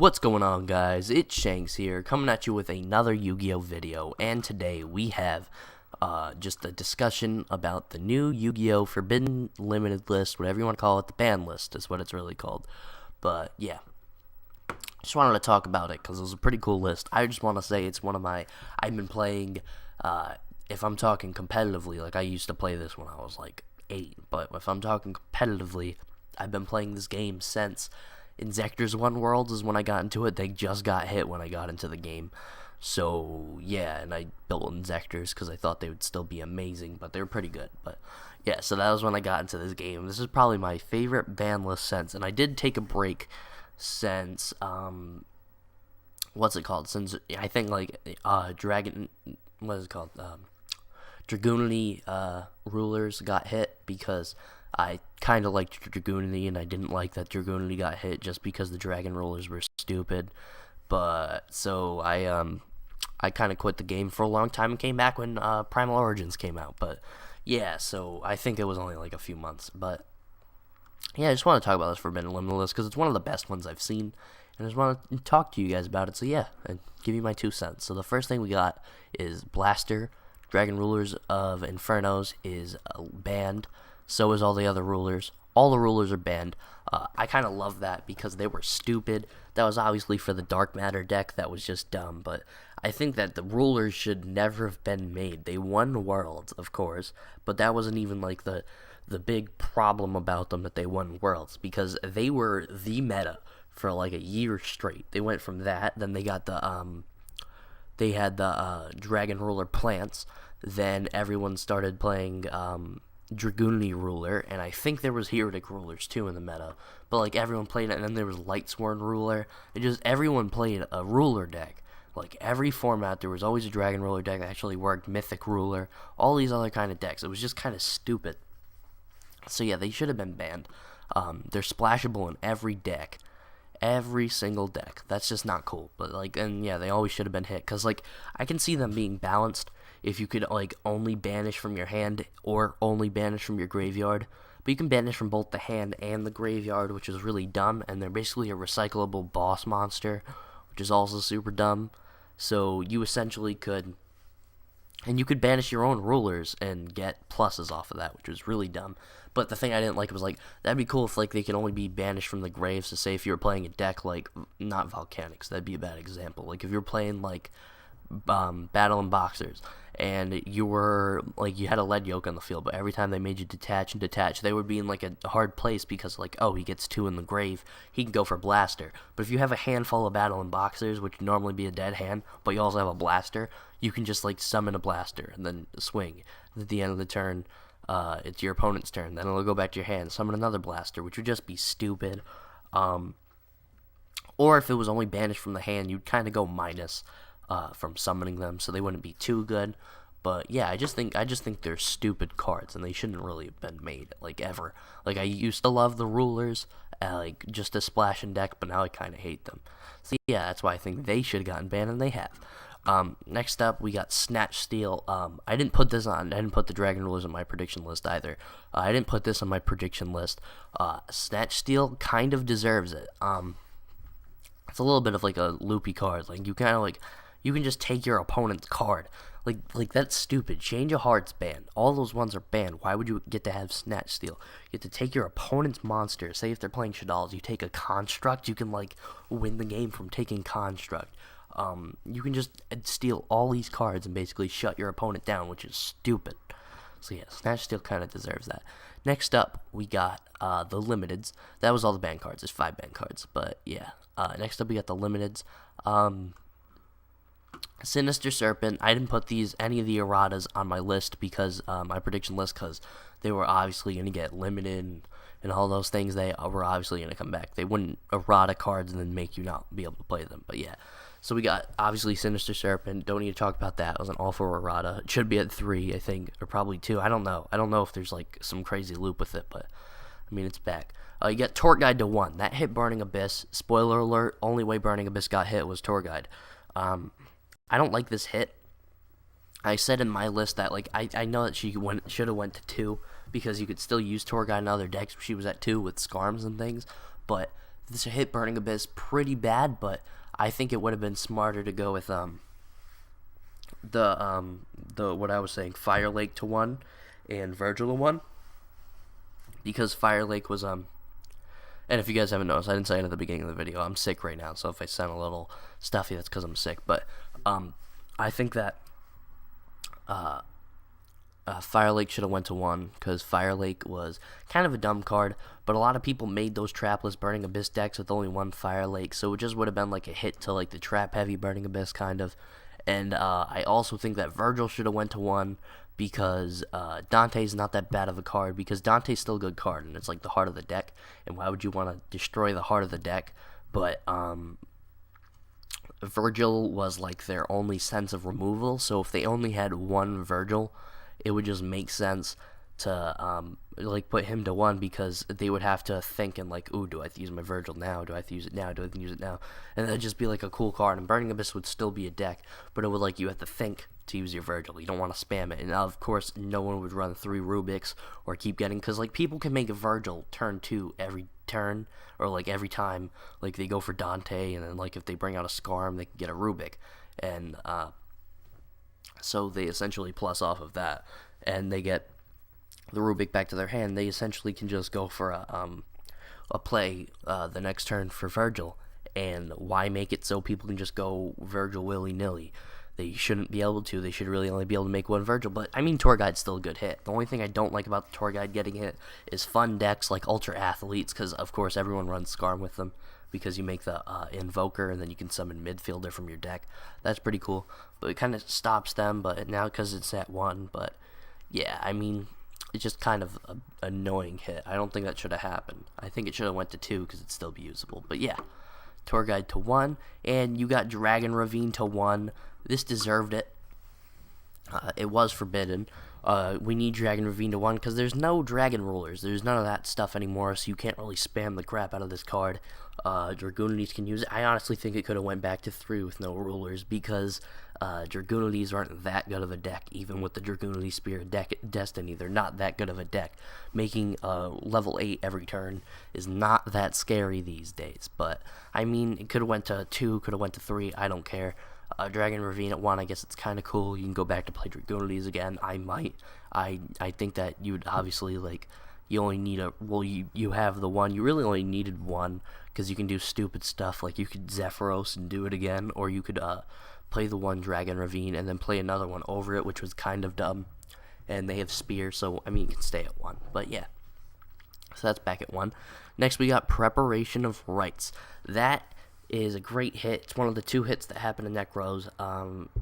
What's going on, guys? It's Shanks here, coming at you with another Yu-Gi-Oh video, and today we have just a discussion about the new Yu-Gi-Oh Forbidden Limited List, whatever you want to call it. The ban list is what it's really called. But yeah, just wanted to talk about it because it was a pretty cool list. I just want to say it's one of my, I've been playing, if I'm talking competitively, like I used to play this when I was like 8, but if I'm talking competitively, I've been playing this game since Inzektor's One Worlds is when I got into it. They just got hit when I got into the game. So, yeah, and I built Inzektors because I thought they would still be amazing, but they were pretty good. But, yeah, so that was when I got into this game. This is probably my favorite ban list since, and I did take a break since, what's it called? Since, I think, like, Dragoonly Rulers got hit because I kind of liked Dragoonly, and I didn't like that Dragoonly got hit just because the Dragon Rulers were stupid. But, so I kind of quit the game for a long time and came back when Primal Origins came out. But, yeah, so I think it was only like a few months. But, yeah, I just want to talk about this Forbidden Limited List because it's one of the best ones I've seen. And I just want to talk to you guys about it. So, yeah, and give you my 2 cents. So, the first thing we got is Blaster. Dragon Rulers of Infernos is banned. So is all the other rulers. All the rulers are banned. I kind of love that because they were stupid. That was obviously for the Dark Matter deck. That was just dumb. But I think that the rulers should never have been made. They won Worlds, of course. But that wasn't even like the big problem about them that they won Worlds. Because they were the meta for like a year straight. They went from that. Then they got the they had the Dragon Ruler plants. Then everyone started playing Dragoonly Ruler, and I think there was Heretic Rulers too in the meta, but like everyone played it, and then there was Lightsworn Ruler, and just everyone played a ruler deck. Like every format, there was always a Dragon Ruler deck that actually worked, Mythic Ruler, all these other kind of decks. It was just kind of stupid. So yeah, they should have been banned. They're splashable in every deck. Every single deck. That's just not cool. But like, and yeah, they always should have been hit. Cause like, I can see them being balanced if you could like only banish from your hand or only banish from your graveyard. But you can banish from both the hand and the graveyard, which is really dumb. And they're basically a recyclable boss monster, which is also super dumb. So you essentially could, and you could banish your own rulers and get pluses off of that, which was really dumb. But the thing I didn't like was, like, that'd be cool if, like, they could only be banished from the graves. So say if you were playing a deck, like, not Volcanics, that'd be a bad example. Like, if you're playing, like, Battle and Boxers, and you were, like, you had a lead yoke on the field, but every time they made you detach and detach, they would be in, like, a hard place because, like, oh, he gets 2 in the grave, he can go for Blaster. But if you have a handful of Battle and Boxers, which would normally be a dead hand, but you also have a Blaster, you can just, like, summon a Blaster and then swing. At the end of the turn, it's your opponent's turn. Then it'll go back to your hand, summon another Blaster, which would just be stupid. Or if it was only banished from the hand, you'd kind of go minus from summoning them, so they wouldn't be too good. But yeah, I just think they're stupid cards, and they shouldn't really have been made, like, ever. Like, I used to love the rulers, like, just a splash and deck, but now I kind of hate them. So yeah, that's why I think they should have gotten banned, and they have. Next up, we got Snatch Steal. I didn't put this on. I didn't put the Dragon Rulers on my prediction list either. I didn't put this on my prediction list. Snatch Steal kind of deserves it. It's a little bit of like a loopy card. Like you kind of like, you can just take your opponent's card. Like that's stupid. Change of Heart's banned. All those ones are banned. Why would you get to have Snatch Steal? You have to take your opponent's monster. Say if they're playing Shaddolls, you take a Construct. You can like win the game from taking Construct. You can just steal all these cards and basically shut your opponent down, which is stupid. So yeah, Snatch Steal kind of deserves that. Next up, we got the Limiteds. That was all the ban cards. There's 5 ban cards, but yeah. Next up, we got the Limiteds. Sinister Serpent. I didn't put any of the erratas on my list because my prediction list, because they were obviously going to get limited and all those things. They were obviously going to come back. They wouldn't errata cards and then make you not be able to play them. But yeah. So we got, obviously, Sinister Serpent. Don't need to talk about that. It was an all-for errata. It should be at 3, I think, or probably 2. I don't know. I don't know if there's, like, some crazy loop with it, but, I mean, it's back. You got Tour Guide to 1. That hit Burning Abyss. Spoiler alert, only way Burning Abyss got hit was Tour Guide. I don't like this hit. I said in my list that, like, I know that she should have went to 2, because you could still use Tour Guide in other decks. She was at 2 with Skarms and things, but this hit Burning Abyss pretty bad, but I think it would have been smarter to go with the what I was saying, Fire Lake to 1 and Virgil to 1, because Fire Lake was and if you guys haven't noticed, I didn't say it at the beginning of the video, I'm sick right now, so if I sound a little stuffy, that's because I'm sick. But I think that Fire Lake should have went to 1, because Fire Lake was kind of a dumb card, but a lot of people made those trapless Burning Abyss decks with only 1 Fire Lake, so it just would have been like a hit to like the trap heavy Burning Abyss kind of. And I also think that Virgil should have went to 1, because Dante's not that bad of a card, because Dante's still a good card, and it's like the heart of the deck, and why would you want to destroy the heart of the deck? But Virgil was like their only sense of removal, so if they only had 1 Virgil, it would just make sense to like put him to 1, because they would have to think and like, ooh, do I have to use my Virgil now? Do I have to use it now? Do I have to use it now? And that'd just be like a cool card, and Burning Abyss would still be a deck, but it would like you have to think to use your Virgil. You don't want to spam it, and of course no one would run 3 Rubiks or keep getting, because like people can make a Virgil turn 2 every turn, or like every time like they go for Dante, and then like if they bring out a Scarm, they can get a Rubik, and so they essentially plus off of that, and they get the Rubik back to their hand. They essentially can just go for a play the next turn for Virgil, and why make it so people can just go Virgil willy-nilly? They shouldn't be able to. They should really only be able to make 1 Virgil. But I mean, Tour Guide's still a good hit. The only thing I don't like about the Tour Guide getting hit is fun decks like Ultra Athletes, because of course everyone runs Scarm with them, because you make the Invoker, and then you can summon Midfielder from your deck. That's pretty cool, but it kind of stops them, but now because it's at 1. But yeah, I mean, it's just kind of an annoying hit. I don't think that should have happened. I think it should have went to 2, because it'd still be usable. But yeah, Tour Guide to 1, and you got Dragon Ravine to 1. This deserved it. It was forbidden. We need Dragon Ravine to 1, because there's no Dragon Rulers. There's none of that stuff anymore, so you can't really spam the crap out of this card. Dragoonides can use it. I honestly think it could have went back to 3 with no Rulers, because Dragoonides aren't that good of a deck. Even with the Dragoonide Spirit Destiny, they're not that good of a deck. Making level 8 every turn is not that scary these days. But, I mean, it could have went to 2, could have went to 3, I don't care. Dragon Ravine at 1, I guess it's kind of cool. You can go back to play Dragoonides again. I might. I think that you would obviously, like, you only need you have the 1. You really only needed 1, because you can do stupid stuff. Like, you could Zephyros and do it again, or you could play the 1 Dragon Ravine and then play another one over it, which was kind of dumb. And they have Spear, so, I mean, you can stay at 1. But, yeah. So that's back at 1. Next, we got Preparation of Rites. That is a great hit. It's one of the 2 hits that happened to Necros.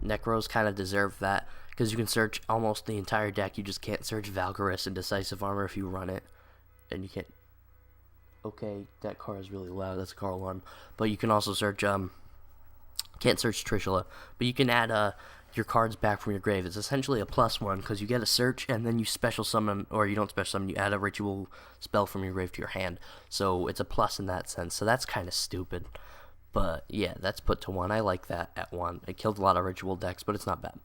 Necros kind of deserve that, because you can search almost the entire deck. You just can't search Valkyris and Decisive Armor if you run it. And you can't... Okay, that card is really loud. That's card 1. But you can also search... Can't search Trishula. But you can add your cards back from your grave. It's essentially a +1, because you get a search, and then you special summon... Or you don't special summon, you add a ritual spell from your grave to your hand. So it's a plus in that sense. So that's kind of stupid. But, yeah, that's put to 1. I like that at 1. It killed a lot of ritual decks, but it's not bad.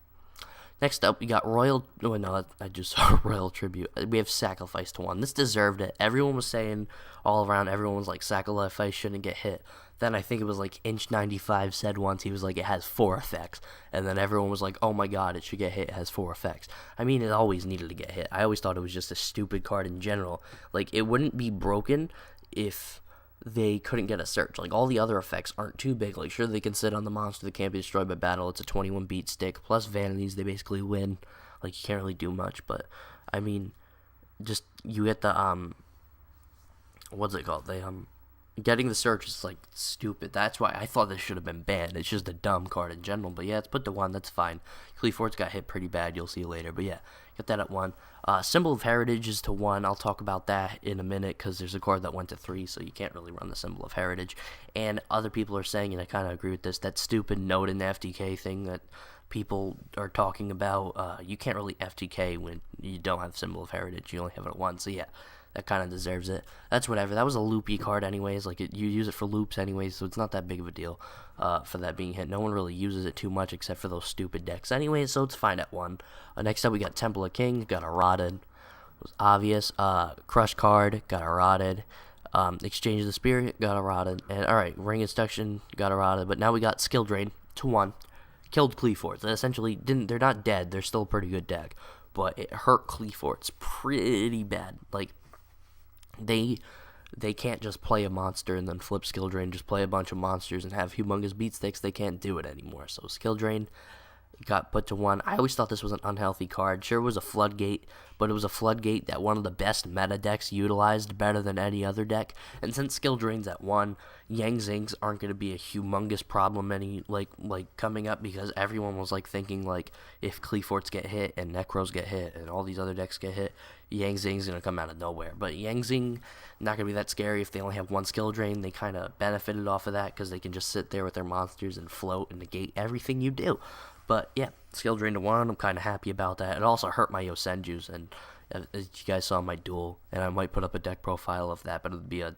Next up, we got Royal... Oh, no, I just saw Royal Tribute. We have Sacrifice to 1. This deserved it. Everyone was saying, all around, everyone was like, Sacrifice shouldn't get hit. Then I think it was like Inch95 said once, he was like, it has 4 effects. And then everyone was like, oh my god, it should get hit. It has 4 effects. I mean, it always needed to get hit. I always thought it was just a stupid card in general. Like, it wouldn't be broken if they couldn't get a search. Like, all the other effects aren't too big. Like, sure, they can sit on the monster that can't be destroyed by battle. It's a 21 beat stick, plus vanities, they basically win. Like, you can't really do much, but, I mean, just, you get the, what's it called? Getting the search is, like, stupid. That's why I thought this should have been banned. It's just a dumb card in general, but yeah, it's put to 1, that's fine. Cleafort's got hit pretty bad, you'll see later, but yeah, get that at 1. Symbol of Heritage is to 1. I'll talk about that in a minute, because there's a card that went to 3, so you can't really run the Symbol of Heritage. And other people are saying, and I kind of agree with this, that stupid note in the FTK thing that people are talking about, you can't really FTK when you don't have Symbol of Heritage, you only have it at 1, so yeah, that kind of deserves it. That's whatever. That was a loopy card anyways, like, you use it for loops anyways, so it's not that big of a deal for that being hit. No one really uses it too much except for those stupid decks anyways, so it's fine at 1. Next up, we got Temple of King, got a Rotted. It was obvious. Crush card, got a Rotted. Exchange the Spirit, got eroded. And alright, Ring Instruction, got eroded. But now we got Skill Drain to 1. Killed Cleaforts. They essentially didn't. They're not dead. They're still a pretty good deck. But it hurt Cleaforts pretty bad. Like, they can't just play a monster and then flip Skill Drain, just play a bunch of monsters and have humongous beat sticks. They can't do it anymore. So Skill Drain got put to 1. I always thought this was an unhealthy card. Sure, it was a floodgate, but it was a floodgate that one of the best meta decks utilized better than any other deck. And since Skill Drain's at 1, Yang Zings aren't going to be a humongous problem coming up, because everyone was like thinking like if Cleaforts get hit and Necros get hit and all these other decks get hit, Yang Zing's going to come out of nowhere. But Yang Zing not going to be that scary if they only have 1 Skill Drain. They kind of benefited off of that because they can just sit there with their monsters and float and negate everything you do. But yeah, Skill Drain to 1, I'm kind of happy about that. It also hurt my Yosenjus, and as you guys saw my duel, and I might put up a deck profile of that, but it would be a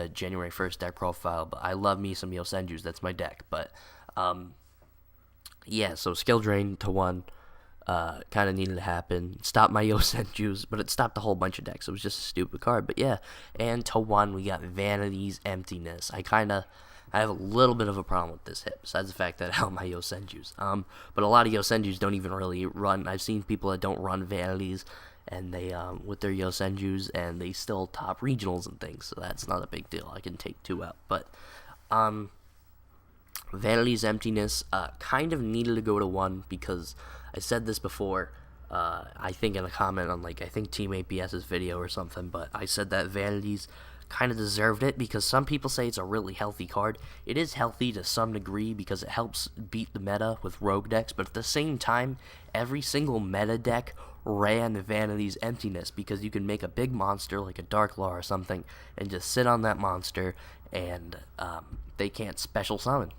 January 1st deck profile. But I love me some Yosenjus, that's my deck. But yeah, so Skill Drain to 1 kind of needed to happen. Stopped my Yosenjus, but it stopped a whole bunch of decks. It was just a stupid card. But yeah, and to 1 we got Vanity's Emptiness. I have a little bit of a problem with this hit, besides the fact that I have my Yosenjus. But a lot of Yosenjus don't even really run. I've seen people that don't run Vanities, and they with their Yosenjus, and they still top regionals and things, so that's not a big deal. I can take 2 out. But Vanity's Emptiness kind of needed to go to 1, because I said this before, I think in a comment on, I think Team APS's video or something, but I said that Vanity's kind of deserved it, because some people say it's a really healthy card. It is healthy to some degree because it helps beat the meta with rogue decks, but at the same time, every single meta deck ran Vanity's Emptiness, because you can make a big monster like a Dark Law or something and just sit on that monster, and they can't special summon,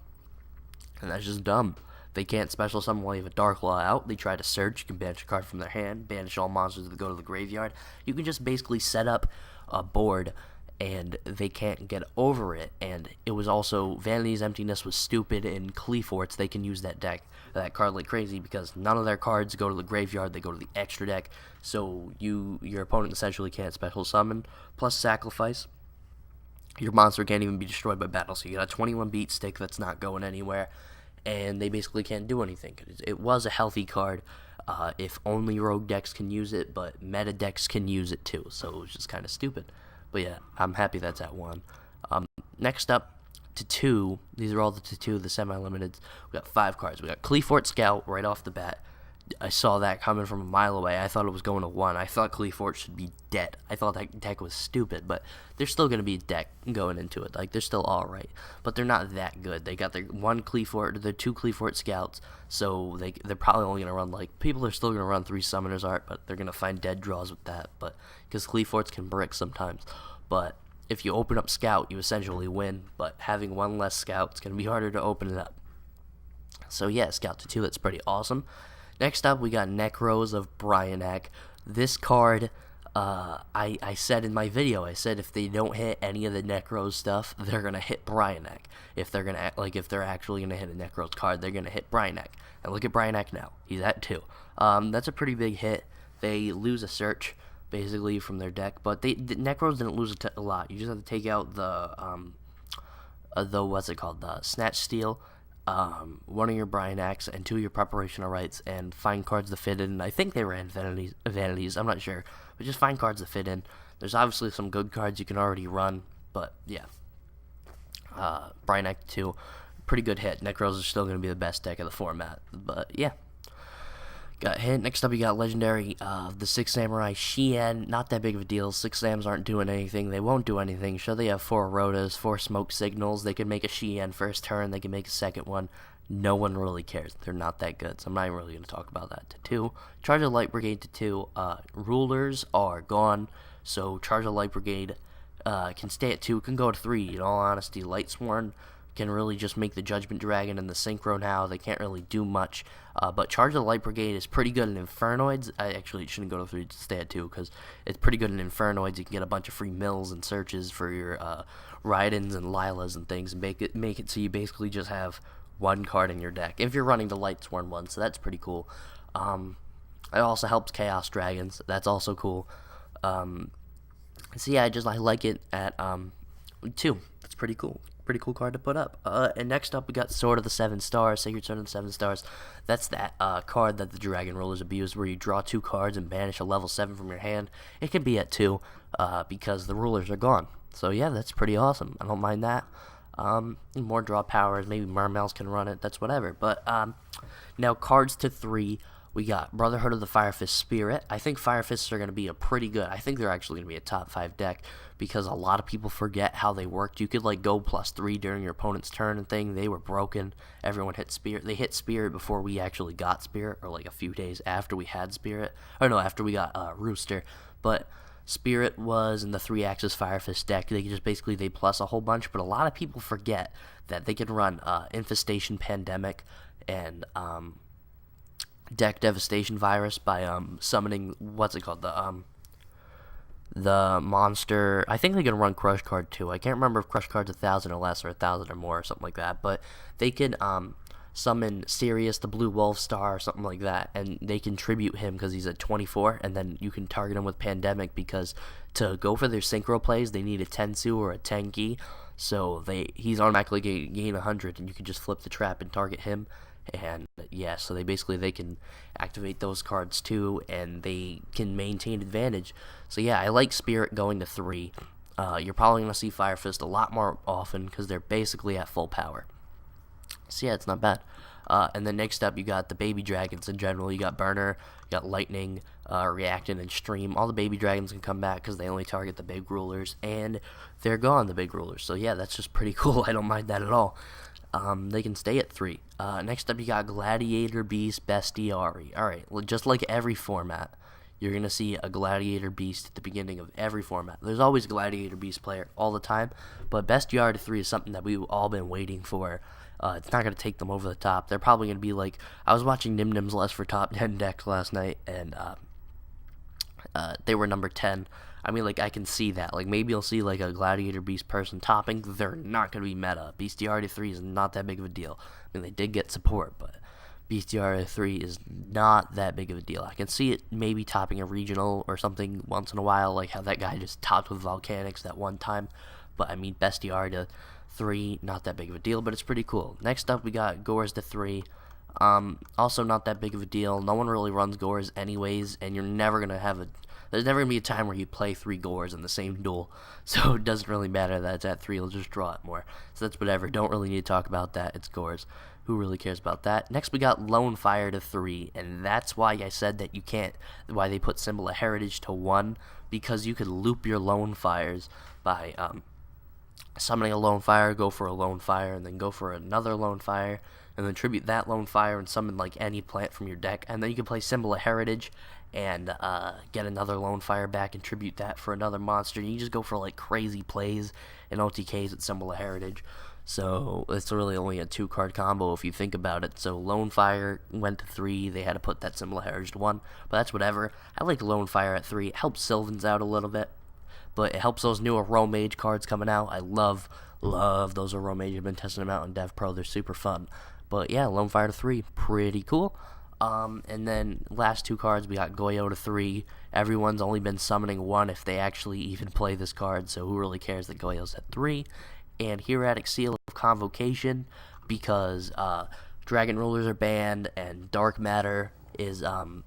and that's just dumb. They can't special summon while you have a Dark Law out. They try to search. You can banish a card from their hand, banish all monsters that go to the graveyard. You can just basically set up a board, and they can't get over it. And it was also, Vanity's Emptiness was stupid in Cleaforts. They can use that card like crazy, because none of their cards go to the graveyard. They go to the extra deck. So your opponent essentially can't special summon, plus sacrifice. Your monster can't even be destroyed by battle. So you got a 21 beat stick that's not going anywhere, and they basically can't do anything. It was a healthy card. If only rogue decks can use it, but meta decks can use it too. So it was just kind of stupid. But yeah, I'm happy that's at 1. Next up, to 2. These are all the to 2, the semi-limiteds. We got 5 cards. We got Cleafort Scout right off the bat. I saw that coming from a mile away. I thought it was going to 1. I thought Cleafort should be dead. I thought that deck was stupid, but they're still going to be a deck going into it. They're still alright, but they're not that good. They got their 1 Cleafort, their 2 Cleafort Scouts, so they're probably only going to run, people are still going to run 3 Summoner's Art, but they're going to find dead draws with that, but because Cleaforts can brick sometimes. But if you open up Scout, you essentially win, but having 1 less Scout, it's going to be harder to open it up. So yeah, Scout to 2, that's pretty awesome. Next up, we got Necros of Brionac. This card, I said in my video, I said if they don't hit any of the Necros stuff, they're gonna hit Brionac. If they're gonna if they're actually gonna hit a Necros card, they're gonna hit Brionac. And look at Brionac now; he's at 2. That's a pretty big hit. They lose a search basically from their deck, but the Necros didn't lose a lot. You just have to take out the Snatch Steal. 1 of your Brionacs and 2 of your Preparational Rites, and find cards that fit in. I think they ran Vanities, I'm not sure, but just find cards that fit in. There's obviously some good cards you can already run, but yeah. Brionac 2, pretty good hit. Necros are still going to be the best deck of the format, but yeah. Got hit. Next up, you got Legendary, the 6 Samurai Shien. Not that big of a deal. 6 Sams aren't doing anything. They won't do anything. Sure, they have 4 Rotas, 4 Smoke Signals. They can make a Shien first turn. They can make a second one. No one really cares. They're not that good, so I'm not even really going to talk about that. To 2. Charge of Light Brigade to 2. Rulers are gone, so Charge of Light Brigade can stay at 2. Can go to 3. In all honesty, Lightsworn can really just make the Judgment Dragon and the Synchro now. They can't really do much. But Charge of the Light Brigade is pretty good in Infernoids. It shouldn't go to 3 to stay at 2, because it's pretty good in Infernoids. You can get a bunch of free mills and searches for your Raidens and Lilas and things, and make it so you basically just have 1 card in your deck, if you're running the Lightsworn one, so that's pretty cool. It also helps Chaos Dragons. That's also cool. So yeah, I like it at 2. That's pretty cool. Pretty cool card to put up. And next up we got Sword of the Seven Stars, Sacred Sword of the Seven Stars. That's that card that the Dragon Rollers abuse, where you draw 2 cards and banish a level 7 from your hand. It can be at 2 because the rulers are gone. So yeah, that's pretty awesome. I don't mind that. More draw powers. Maybe Mermails can run it. That's whatever. But now cards to 3. We got Brotherhood of the Firefist Spirit. I think Firefists are going to be a pretty good. I think they're actually going to be a top 5 deck because a lot of people forget how they worked. You could like go +3 during your opponent's turn and thing. They were broken. Everyone hit Spirit. They hit Spirit before we actually got Spirit, or like a few days after we had Spirit. Or no, after we got Rooster. But Spirit was in the 3-axis Firefist deck. They just basically they plus a whole bunch, but a lot of people forget that they can run Infestation Pandemic and Deck Devastation Virus by summoning what's it called, the monster. I think they can run Crush Card too. I can't remember if Crush Card's 1,000 or less or 1,000 or more or something like that. But they can summon Sirius, the Blue Wolf Star, or something like that, and they can tribute him because he's at 24, and then you can target him with Pandemic because to go for their synchro plays, they need a Tensu or a Tenki, so he's automatically gain 100, and you can just flip the trap and target him. And yeah, so they can activate those cards too, and they can maintain advantage. So yeah, I like Spirit going to 3. You're probably going to see Fire Fist a lot more often because they're basically at full power. So yeah, it's not bad. And then next up, you got the baby dragons in general. You got Burner, you got Lightning, Reactant, and Stream. All the baby dragons can come back because they only target the big rulers, and they're gone, the big rulers. So yeah, that's just pretty cool. I don't mind that at all. They can stay at 3. Next up, you got Gladiator Beast Bestiari. Alright, just like every format, you're going to see a Gladiator Beast at the beginning of every format. There's always a Gladiator Beast player all the time, but Bestiari 3 is something that we've all been waiting for. It's not going to take them over the top. They're probably going to be like, I was watching Nim Nim's list for top 10 decks last night, and they were number 10. I mean, like, I can see that. Like, maybe you'll see, like, a Gladiator Beast person topping. They're not going to be meta. Bestiarity 3 is not that big of a deal. I mean, they did get support, but Bestiarity 3 is not that big of a deal. I can see it maybe topping a regional or something once in a while, like how that guy just topped with Volcanics that one time. But, I mean, Bestiarity 3, not that big of a deal, but it's pretty cool. Next up, we got Gores to 3. Also not that big of a deal. No one really runs Gores anyways, and you're never going to have there's never going to be a time where you play 3 Gores in the same duel, so it doesn't really matter that it's at 3, you'll just draw it more. So that's whatever, don't really need to talk about that, it's Gores. Who really cares about that? Next we got Lone Fire to 3, and that's why I said that you can't, why they put Symbol of Heritage to 1, because you could loop your Lone Fires by, summoning a Lone Fire, go for a Lone Fire, and then go for another Lone Fire, and then tribute that Lone Fire and summon like any plant from your deck, and then you can play Symbol of Heritage and get another Lone Fire back and tribute that for another monster. You just go for like crazy plays and OTKs with Symbol of Heritage. So it's really only a 2-card combo if you think about it. So Lone Fire went to 3. They had to put that Symbol of Heritage to 1, but that's whatever. I like Lone Fire at 3. It helps Sylvans out a little bit, but it helps those new Aero Mage cards coming out. I love those Aero Mage. I've been testing them out in Dev Pro. They're super fun. But yeah, Lone Fire to 3, pretty cool. And then last 2 cards, we got Goyo to 3. Everyone's only been summoning 1 if they actually even play this card, so who really cares that Goyo's at 3. And Hieratic Seal of Convocation, because Dragon Rulers are banned, and Dark Matter is not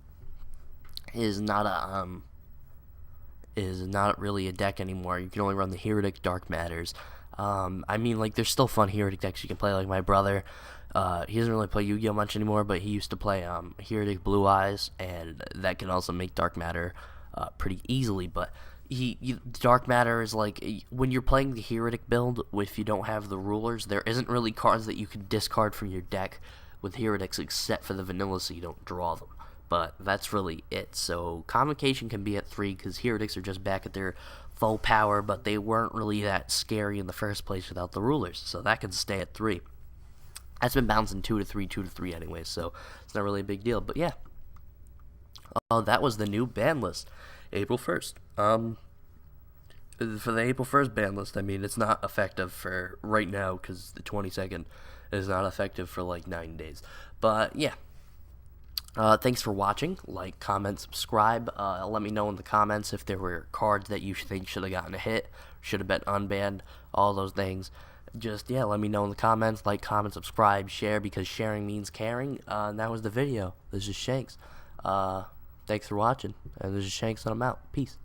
really a deck anymore. You can only run the Heretic Dark Matters. I mean, like, there's still fun Heretic decks you can play, like my brother. He doesn't really play Yu-Gi-Oh! Much anymore, but he used to play Heretic Blue Eyes, and that can also make Dark Matter pretty easily. But Dark Matter is like, when you're playing the Heretic build, if you don't have the rulers, there isn't really cards that you can discard from your deck with Heretics except for the vanilla, so you don't draw them. But that's really it. So Convocation can be at 3 because Heretics are just back at their full power, but they weren't really that scary in the first place without the rulers, so that can stay at 3. That's been bouncing 2 to 3, 2 to 3 anyway, so it's not really a big deal. But yeah, that was the new ban list, April 1st. For the April 1st ban list, I mean, it's not effective for right now because the 22nd is not effective for like 9 days. But yeah, Thanks for watching. Like, comment, subscribe. Let me know in the comments if there were cards that you think should have gotten a hit, should have been unbanned, all those things. Just, yeah, let me know in the comments. Like, comment, subscribe, share, because sharing means caring. And that was the video. This is Shanks. Thanks for watching. And this is Shanks, and I'm out. Peace.